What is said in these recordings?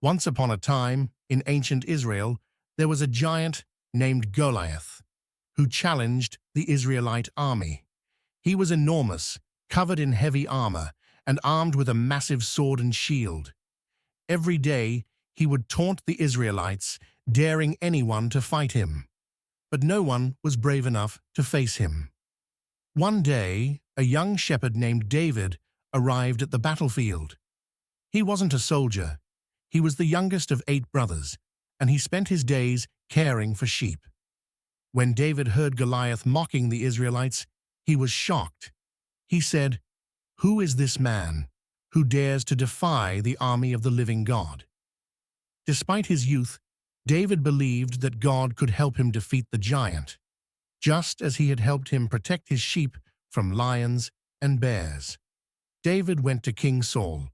Once upon a time, in ancient Israel, there was a giant named Goliath who challenged the Israelite army. He was enormous, covered in heavy armor, and armed with a massive sword and shield. Every day, he would taunt the Israelites, daring anyone to fight him. But no one was brave enough to face him. One day, a young shepherd named David arrived at the battlefield. He wasn't a soldier. He was the youngest of 8 brothers, and he spent his days caring for sheep. When David heard Goliath mocking the Israelites, he was shocked. He said, "Who is this man who dares to defy the army of the living God?" Despite his youth, David believed that God could help him defeat the giant, just as he had helped him protect his sheep from lions and bears. David went to King Saul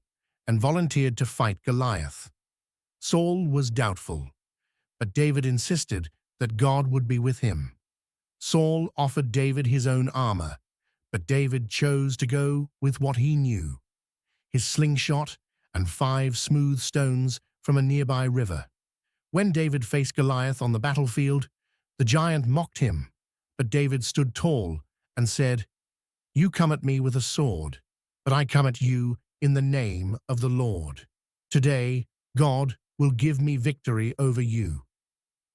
and volunteered to fight Goliath. Saul was doubtful, but David insisted that God would be with him. Saul offered David his own armor, but David chose to go with what he knew: his slingshot and 5 smooth stones from a nearby river. When David faced Goliath on the battlefield, the giant mocked him, but David stood tall and said, "You come at me with a sword, but I come at you in the name of the Lord. Today, God will give me victory over you."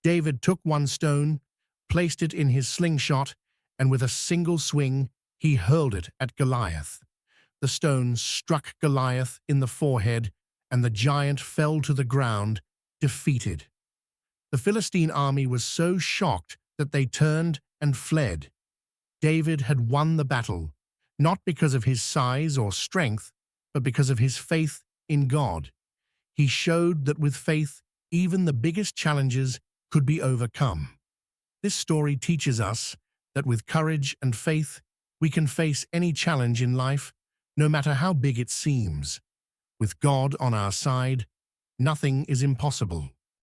David took one stone, placed it in his slingshot, and with a single swing, he hurled it at Goliath. The stone struck Goliath in the forehead, and the giant fell to the ground, defeated. The Philistine army was so shocked that they turned and fled. David had won the battle, not because of his size or strength, but because of his faith in God. He showed that with faith, even the biggest challenges could be overcome. This story teaches us that with courage and faith, we can face any challenge in life, no matter how big it seems. With God on our side, nothing is impossible.